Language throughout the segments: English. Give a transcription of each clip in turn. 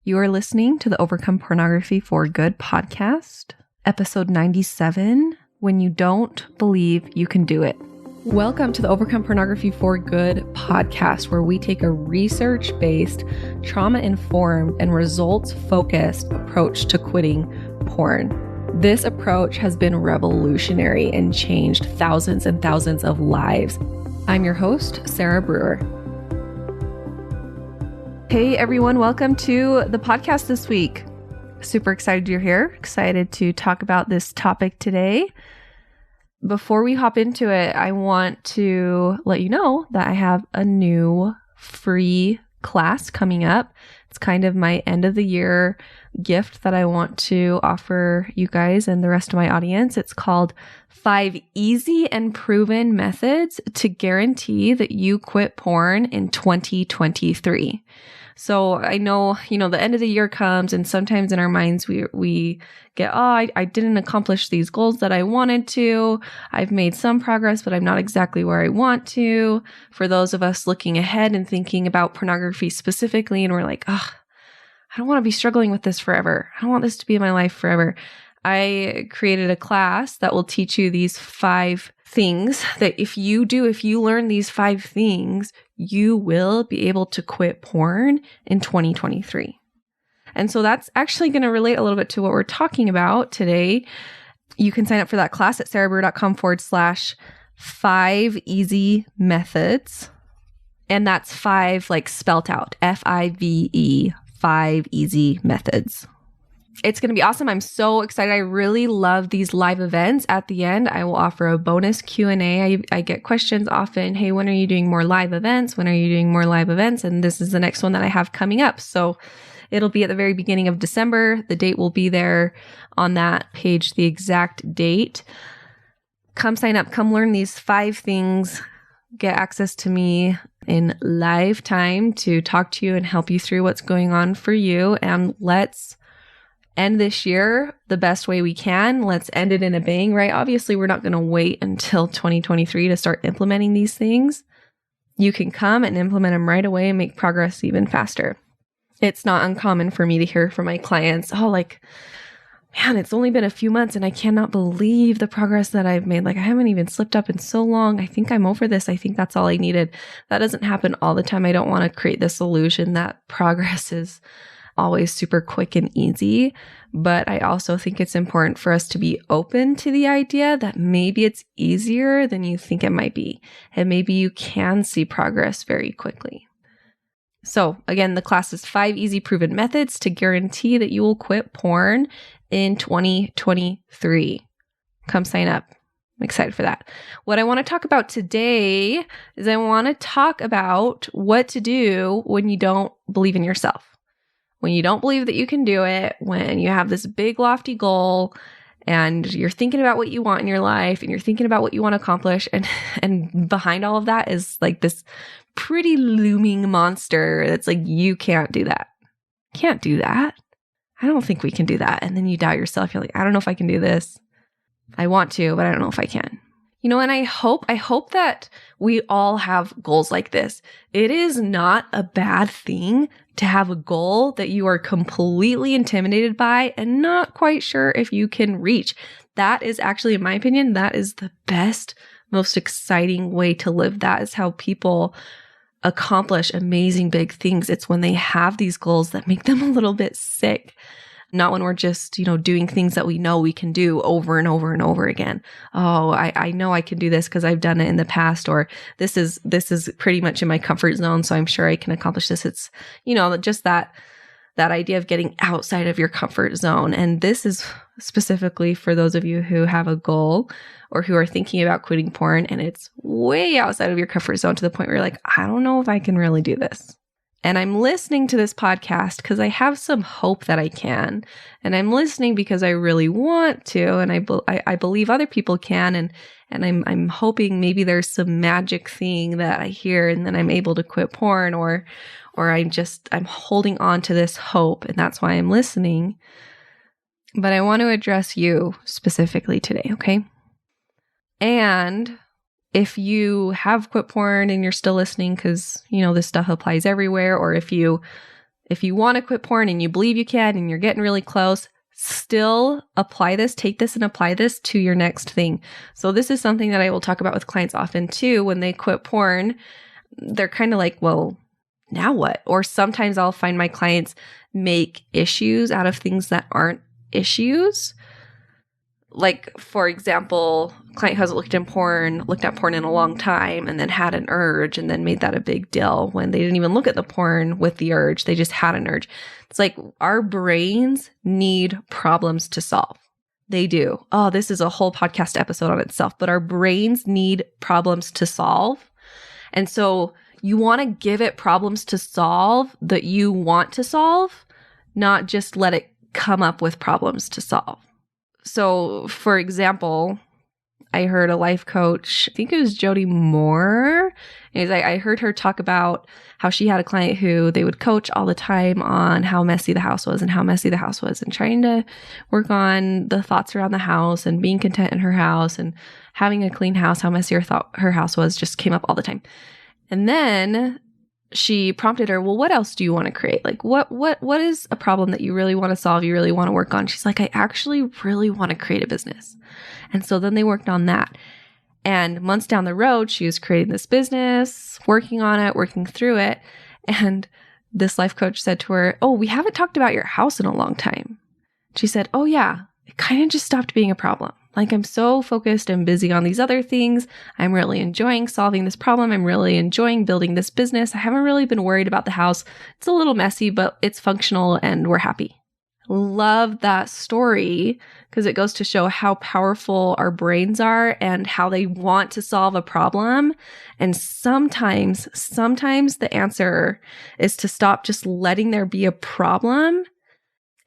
You are listening to the Overcome Pornography for Good podcast, episode 97, When You Don't Believe You Can Do It. Welcome to the Overcome Pornography for Good podcast, where we take a research-based, trauma-informed, and results-focused approach to quitting porn. This approach has been revolutionary and changed thousands and thousands of lives. I'm your host, Sarah Brewer. Hey everyone, welcome to the podcast this week. Super excited you're here. Excited to talk about this topic today. Before we hop into it, I want to let you know that I have a new free class coming up. It's kind of my end of the year gift that I want to offer you guys and the rest of my audience. It's called 5 Easy and Proven Methods to Guarantee That You Quit Porn in 2023. So I know, the end of the year comes and sometimes in our minds we get, I didn't accomplish these goals that I wanted to. I've made some progress, but I'm not exactly where I want to. For those of us looking ahead and thinking about pornography specifically, and we're like, I don't want to be struggling with this forever. I don't want this to be in my life forever. I created a class that will teach you these 5 things that if you learn these 5 things, you will be able to quit porn in 2023. And so that's actually going to relate a little bit to what we're talking about today. You can sign up for that class at sarahbrewer.com/5 easy methods. And that's 5 like spelt out, FIVE, 5 easy methods. It's going to be awesome. I'm so excited. I really love these live events. At the end, I will offer a bonus Q&A. I get questions often. Hey, when are you doing more live events? When are you doing more live events? And this is the next one that I have coming up. So it'll be at the very beginning of December. The date will be there on that page, the exact date. Come sign up. Come learn these 5 things. Get access to me in live time to talk to you and help you through what's going on for you. And let's end this year the best way we can. Let's end it in a bang, right? Obviously, we're not going to wait until 2023 to start implementing these things. You can come and implement them right away and make progress even faster. It's not uncommon for me to hear from my clients, man, it's only been a few months and I cannot believe the progress that I've made. I haven't even slipped up in so long. I think I'm over this. I think that's all I needed. That doesn't happen all the time. I don't want to create this illusion that progress is always super quick and easy. But I also think it's important for us to be open to the idea that maybe it's easier than you think it might be. And maybe you can see progress very quickly. So again, the class is 5 easy proven methods to guarantee that you will quit porn in 2023. Come sign up. I'm excited for that. What I want to talk about today is I want to talk about what to do when you don't believe in yourself. When you don't believe that you can do it, when you have this big lofty goal and you're thinking about what you want in your life and you're thinking about what you want to accomplish, and behind all of that is this pretty looming monster that's you can't do that. Can't do that. I don't think we can do that. And then you doubt yourself. You're like, I don't know if I can do this. I want to, but I don't know if I can. And I hope that we all have goals like this. It is not a bad thing to have a goal that you are completely intimidated by and not quite sure if you can reach. That is actually, in my opinion, that is the best, most exciting way to live. That is how people accomplish amazing big things. It's when they have these goals that make them a little bit sick. Not when we're just, doing things that we know we can do over and over and over again. Oh, I know I can do this because I've done it in the past, or this is pretty much in my comfort zone, so I'm sure I can accomplish this. It's, just that idea of getting outside of your comfort zone. And this is specifically for those of you who have a goal or who are thinking about quitting porn and it's way outside of your comfort zone to the point where you're like, I don't know if I can really do this. And I'm listening to this podcast because I have some hope that I can. And I'm listening because I really want to. And I believe other people can. And I'm hoping maybe there's some magic thing that I hear and then I'm able to quit porn, or I'm holding on to this hope. And that's why I'm listening. But I want to address you specifically today. Okay. And if you have quit porn and you're still listening because, this stuff applies everywhere, or if you If you want to quit porn and you believe you can and you're getting really close, still apply this, take this and apply this to your next thing. So this is something that I will talk about with clients often too. When they quit porn, they're kind of like, well, now what? Or sometimes I'll find my clients make issues out of things that aren't issues. Like, for example, client who hasn't looked at porn in a long time and then had an urge and then made that a big deal when they didn't even look at the porn with the urge. They just had an urge. It's like our brains need problems to solve. They do. Oh, this is a whole podcast episode on itself, but our brains need problems to solve. And so you want to give it problems to solve that you want to solve, not just let it come up with problems to solve. So, for example, I heard a life coach, I think it was Jody Moore. I heard her talk about how she had a client who they would coach all the time on how messy the house was and trying to work on the thoughts around the house and being content in her house and having a clean house, how messy her house was just came up all the time. And then she prompted her, well, what else do you want to create? Like, what is a problem that you really want to solve, you really want to work on? She's like, I actually really want to create a business. And so then they worked on that. And months down the road, she was creating this business, working on it, working through it. And this life coach said to her, oh, we haven't talked about your house in a long time. She said, oh yeah, it kind of just stopped being a problem. Like, I'm so focused and busy on these other things. I'm really enjoying solving this problem. I'm really enjoying building this business. I haven't really been worried about the house. It's a little messy, but it's functional and we're happy. Love that story because it goes to show how powerful our brains are and how they want to solve a problem. And sometimes the answer is to stop just letting there be a problem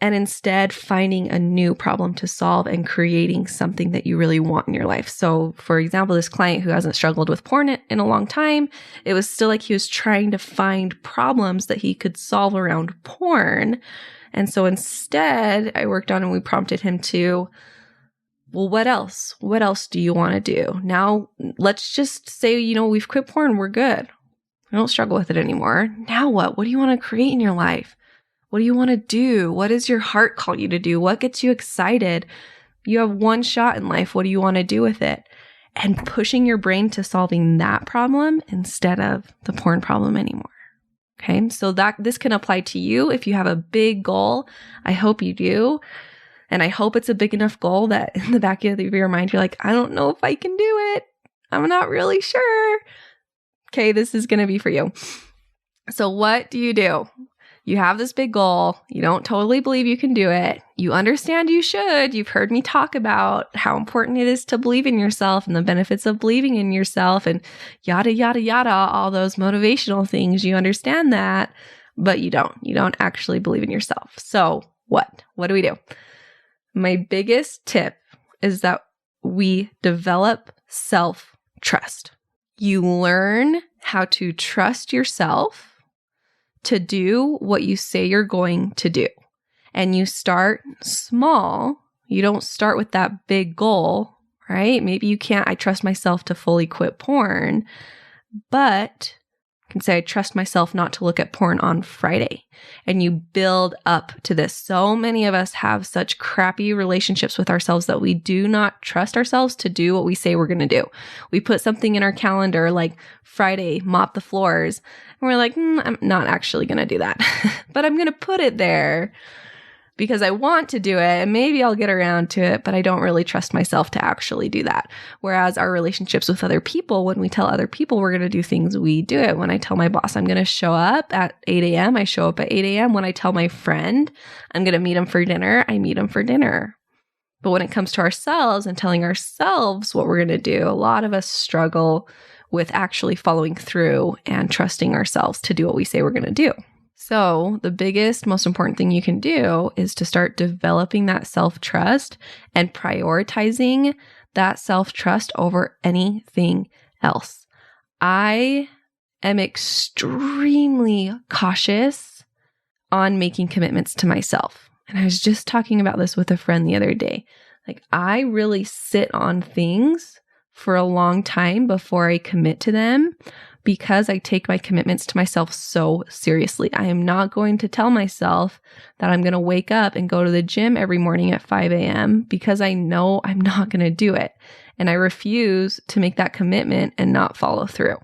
and instead finding a new problem to solve and creating something that you really want in your life. So, for example, this client who hasn't struggled with porn in a long time, it was still like he was trying to find problems that he could solve around porn. And so instead, I worked on and we prompted him to, well, what else? What else do you want to do? Now, let's just say, we've quit porn. We're good. We don't struggle with it anymore. Now what? What do you want to create in your life? What do you want to do? What does your heart call you to do? What gets you excited? You have one shot in life. What do you want to do with it? And pushing your brain to solving that problem instead of the porn problem anymore. Okay, so this can apply to you if you have a big goal. I hope you do. And I hope it's a big enough goal that in the back of your mind, you're like, I don't know if I can do it. I'm not really sure. Okay, this is going to be for you. So what do? You have this big goal. You don't totally believe you can do it. You understand you should. You've heard me talk about how important it is to believe in yourself and the benefits of believing in yourself and yada, yada, yada, all those motivational things. You understand that, but you don't. You don't actually believe in yourself. So what? What do we do? My biggest tip is that we develop self-trust. You learn how to trust yourself to do what you say you're going to do. And you start small. You don't start with that big goal, right? Maybe you can't, I trust myself to fully quit porn, but you can say, I trust myself not to look at porn on Friday. And you build up to this. So many of us have such crappy relationships with ourselves that we do not trust ourselves to do what we say we're going to do. We put something in our calendar like Friday, mop the floors. And we're like, I'm not actually going to do that, but I'm going to put it there because I want to do it and maybe I'll get around to it, but I don't really trust myself to actually do that. Whereas our relationships with other people, when we tell other people we're going to do things, we do it. When I tell my boss I'm going to show up at 8 a.m., I show up at 8 a.m. When I tell my friend I'm going to meet him for dinner, I meet him for dinner. But when it comes to ourselves and telling ourselves what we're going to do, a lot of us struggle with actually following through and trusting ourselves to do what we say we're going to do. So the biggest, most important thing you can do is to start developing that self-trust and prioritizing that self-trust over anything else. I am extremely cautious on making commitments to myself. And I was just talking about this with a friend the other day. Like, I really sit on things for a long time before I commit to them because I take my commitments to myself so seriously. I am not going to tell myself that I'm going to wake up and go to the gym every morning at 5 a.m. because I know I'm not going to do it. And I refuse to make that commitment and not follow through.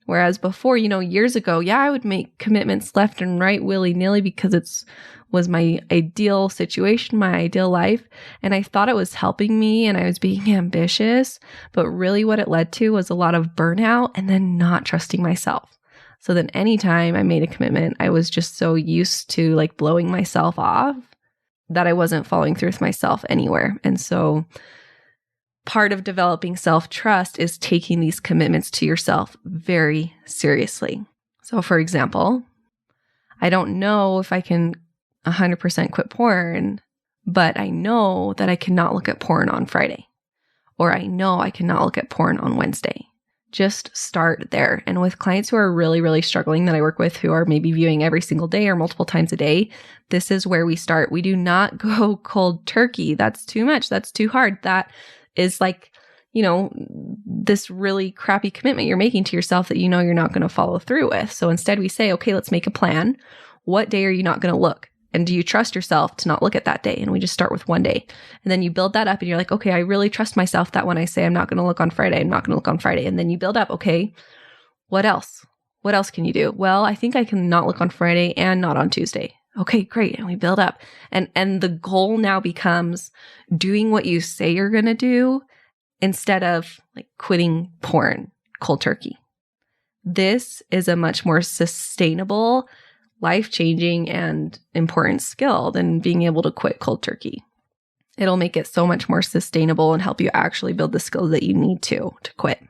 Whereas before, years ago, I would make commitments left and right willy-nilly because was my ideal situation, my ideal life. And I thought it was helping me and I was being ambitious. But really what it led to was a lot of burnout and then not trusting myself. So then anytime I made a commitment, I was just so used to like blowing myself off that I wasn't following through with myself anywhere. And so part of developing self-trust is taking these commitments to yourself very seriously. So for example, I don't know if I can 100% quit porn, but I know that I cannot look at porn on Friday, or I know I cannot look at porn on Wednesday. Just start there. And with clients who are really, really struggling that I work with, who are maybe viewing every single day or multiple times a day, this is where we start. We do not go cold turkey. That's too much. That's too hard. That is like, this really crappy commitment you're making to yourself that you're not going to follow through with. So instead we say, okay, let's make a plan. What day are you not going to look? And do you trust yourself to not look at that day? And we just start with one day. And then you build that up and you're like, okay, I really trust myself that when I say I'm not going to look on Friday, I'm not going to look on Friday. And then you build up, okay, what else? What else can you do? Well, I think I can not look on Friday and not on Tuesday. Okay, great. And we build up. And the goal now becomes doing what you say you're going to do instead of like quitting porn cold turkey. This is a much more sustainable, life-changing, and important skill than being able to quit cold turkey. It'll make it so much more sustainable and help you actually build the skills that you need to quit.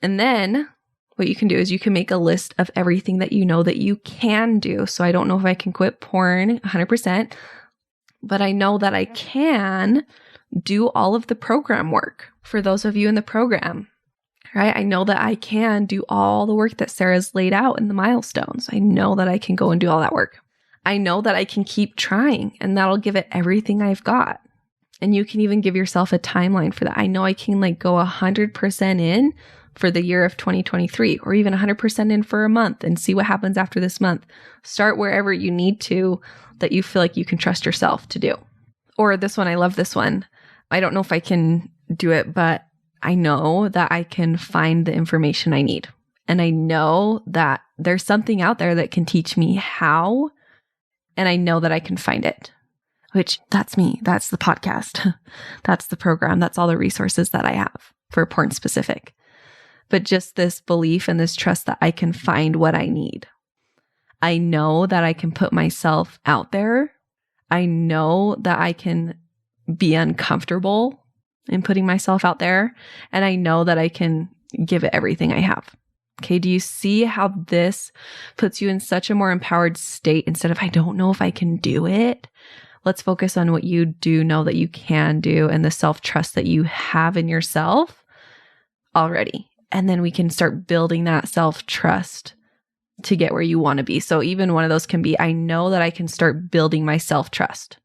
And then what you can do is you can make a list of everything that you know that you can do. So I don't know if I can quit porn 100%, but I know that I can do all of the program work for those of you in the program, right? I know that I can do all the work that Sarah's laid out in the milestones. I know that I can go and do all that work. I know that I can keep trying and that'll give it everything I've got. And you can even give yourself a timeline for that. I know I can go 100% in for the year of 2023, or even 100% in for a month and see what happens after this month. Start wherever you need to that you feel like you can trust yourself to do. Or this one, I love this one. I don't know if I can do it, but I know that I can find the information I need. And I know that there's something out there that can teach me how, and I know that I can find it, which that's me. That's the podcast. That's the program. That's all the resources that I have for porn specific. But just this belief and this trust that I can find what I need. I know that I can put myself out there. I know that I can be uncomfortable in putting myself out there. And I know that I can give it everything I have. Okay, do you see how this puts you in such a more empowered state instead of, I don't know if I can do it? Let's focus on what you do know that you can do and the self-trust that you have in yourself already. And then we can start building that self-trust to get where you want to be. So even one of those can be, I know that I can start building my self-trust.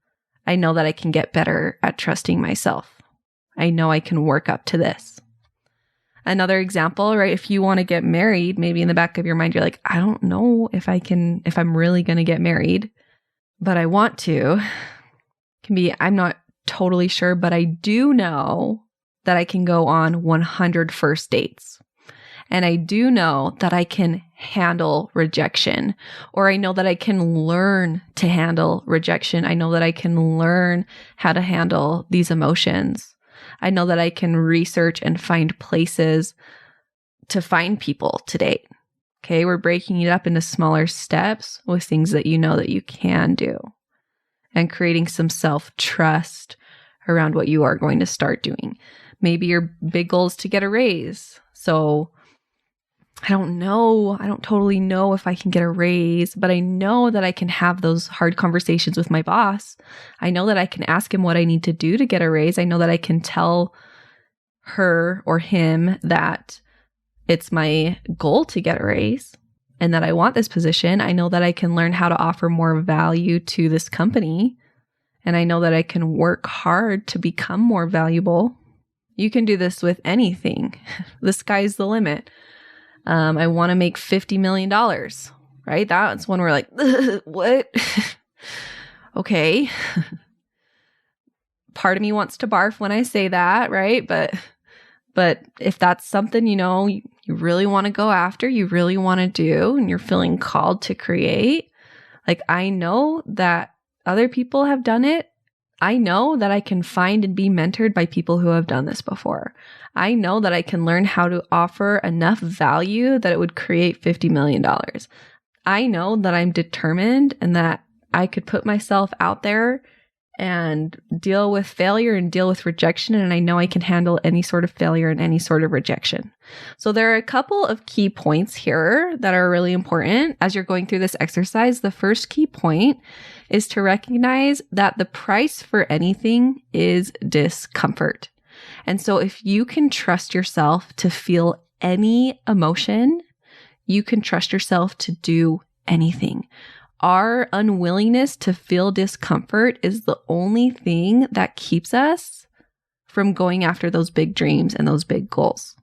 I know that I can get better at trusting myself. I know I can work up to this. Another example, right? If you want to get married, maybe in the back of your mind, you're like, I don't know if I'm really going to get married, but I want to. Can be, I'm not totally sure, but I do know that I can go on 100 first dates. And I do know that I can handle rejection, or I know that I can learn to handle rejection. I know that I can learn how to handle these emotions. I know that I can research and find places to find people to date. Okay, we're breaking it up into smaller steps with things that you know that you can do and creating some self-trust around what you are going to start doing. Maybe your big goal is to get a raise. So I don't totally know if I can get a raise, but I know that I can have those hard conversations with my boss. I know that I can ask him what I need to do to get a raise. I know that I can tell her or him that it's my goal to get a raise and that I want this position. I know that I can learn how to offer more value to this company. And I know that I can work hard to become more valuable. You can do this with anything. The sky's the limit. I want to make $50 million, right? That's when we're like, what? Okay. Part of me wants to barf when I say that, right? But if that's something, you really want to go after, you really want to do, and you're feeling called to create, like, I know that other people have done it. I know that I can find and be mentored by people who have done this before. I know that I can learn how to offer enough value that it would create $50 million. I know that I'm determined and that I could put myself out there and deal with failure and deal with rejection. And I know I can handle any sort of failure and any sort of rejection. So there are a couple of key points here that are really important as you're going through this exercise. The first key point is to recognize that the price for anything is discomfort. And so if you can trust yourself to feel any emotion, you can trust yourself to do anything. Our unwillingness to feel discomfort is the only thing that keeps us from going after those big dreams and those big goals,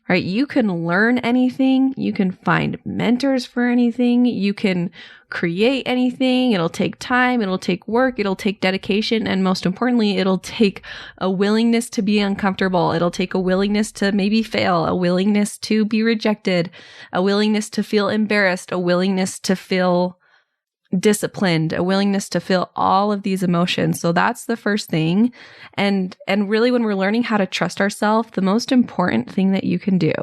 right? You can learn anything. You can find mentors for anything. You can create anything. It'll take time. It'll take work. It'll take dedication. And most importantly, it'll take a willingness to be uncomfortable. It'll take a willingness to maybe fail, a willingness to be rejected, a willingness to feel embarrassed, a willingness to feel disciplined, a willingness to feel all of these emotions. So that's the first thing. And really, when we're learning how to trust ourselves, the most important thing that you can do,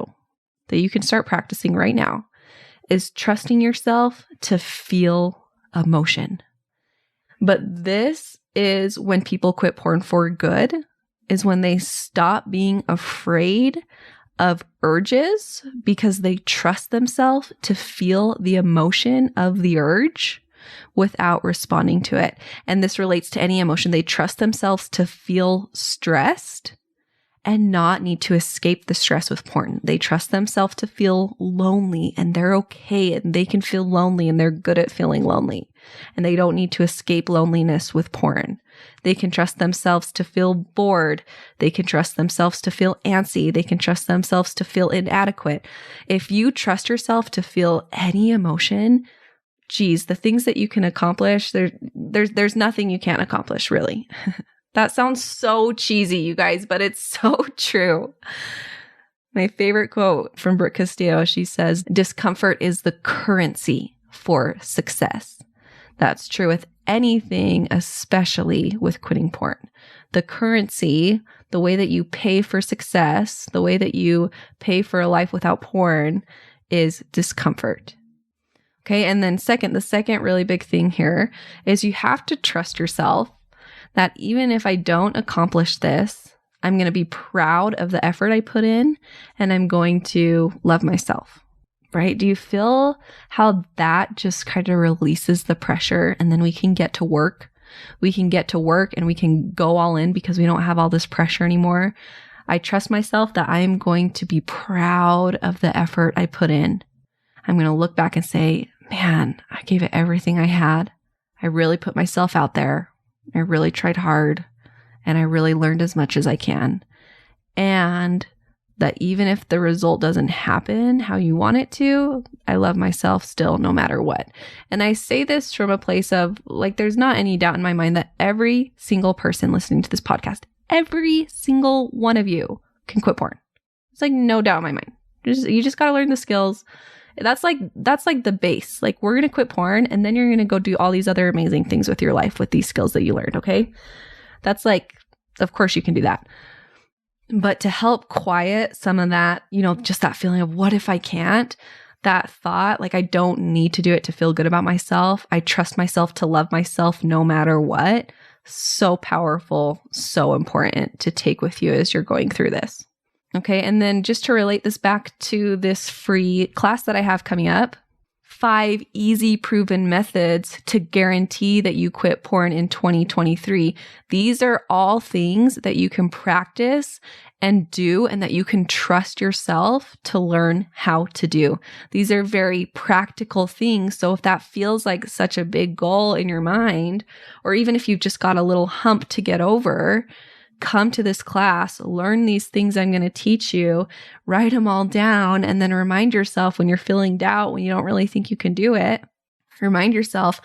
that you can start practicing right now, is trusting yourself to feel emotion. But this is when people quit porn for good, is when they stop being afraid of urges because they trust themselves to feel the emotion of the urge without responding to it. And this relates to any emotion. They trust themselves to feel stressed and not need to escape the stress with porn. They trust themselves to feel lonely, and they're okay, and they can feel lonely, and they're good at feeling lonely, and they don't need to escape loneliness with porn. They can trust themselves to feel bored. They can trust themselves to feel antsy. They can trust themselves to feel inadequate. If you trust yourself to feel any emotion, geez, the things that you can accomplish, there's nothing you can't accomplish, really. That sounds so cheesy, you guys, but it's so true. My favorite quote from Brooke Castillo, she says, "Discomfort is the currency for success." That's true with anything, especially with quitting porn. The currency, the way that you pay for success, the way that you pay for a life without porn, is discomfort. Okay. And then the second really big thing here is you have to trust yourself that even if I don't accomplish this, I'm going to be proud of the effort I put in, and I'm going to love myself, right? Do you feel how that just kind of releases the pressure, and then we can get to work? We can get to work and we can go all in because we don't have all this pressure anymore. I trust myself that I am going to be proud of the effort I put in. I'm going to look back and say, man, I gave it everything I had. I really put myself out there. I really tried hard, and I really learned as much as I can. And that even if the result doesn't happen how you want it to, I love myself still no matter what. And I say this from a place of, like, there's not any doubt in my mind that every single person listening to this podcast, every single one of you can quit porn. It's like no doubt in my mind. You just got to learn the skills. That's like the base. Like, we're going to quit porn, and then you're going to go do all these other amazing things with your life with these skills that you learned. Okay. That's like, of course you can do that. But to help quiet some of that, just that feeling of what if I can't, that thought, like, I don't need to do it to feel good about myself. I trust myself to love myself no matter what. So powerful, so important to take with you as you're going through this. Okay, and then just to relate this back to this free class that I have coming up, 5 easy proven methods to guarantee that you quit porn in 2023. These are all things that you can practice and do, and that you can trust yourself to learn how to do. These are very practical things. So if that feels like such a big goal in your mind, or even if you've just got a little hump to get over, come to this class, learn these things I'm going to teach you, write them all down, and then remind yourself when you're feeling doubt, when you don't really think you can do it, remind yourself,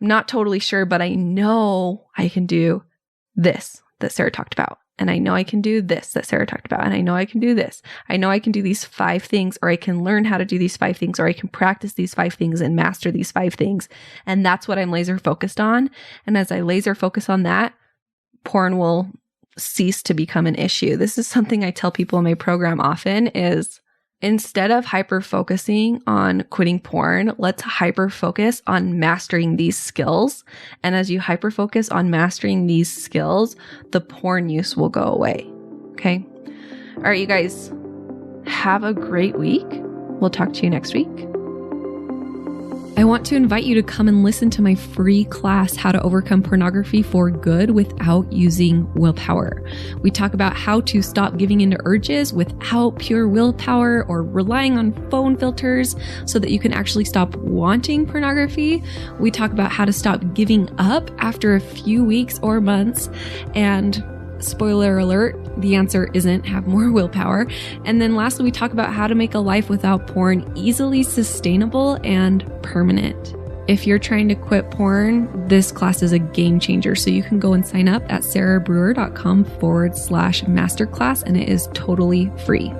I'm not totally sure, but I know I can do this that Sarah talked about. And I know I can do this that Sarah talked about. And I know I can do this. I know I can do these 5 things, or I can learn how to do these 5 things, or I can practice these 5 things and master these 5 things. And that's what I'm laser focused on. And as I laser focus on that, porn will cease to become an issue. This is something I tell people in my program often is, instead of hyper focusing on quitting porn, let's hyper focus on mastering these skills. And as you hyper focus on mastering these skills, the porn use will go away. Okay. All right, you guys, have a great week. We'll talk to you next week. I want to invite you to come and listen to my free class, How to Overcome Pornography for Good Without Using Willpower. We talk about how to stop giving into urges without pure willpower or relying on phone filters so that you can actually stop wanting pornography. We talk about how to stop giving up after a few weeks or months. And spoiler alert, the answer isn't have more willpower. And then lastly, we talk about how to make a life without porn easily sustainable and permanent. If you're trying to quit porn, this class is a game changer. So you can go and sign up at sarahbrewer.com/masterclass, and it is totally free.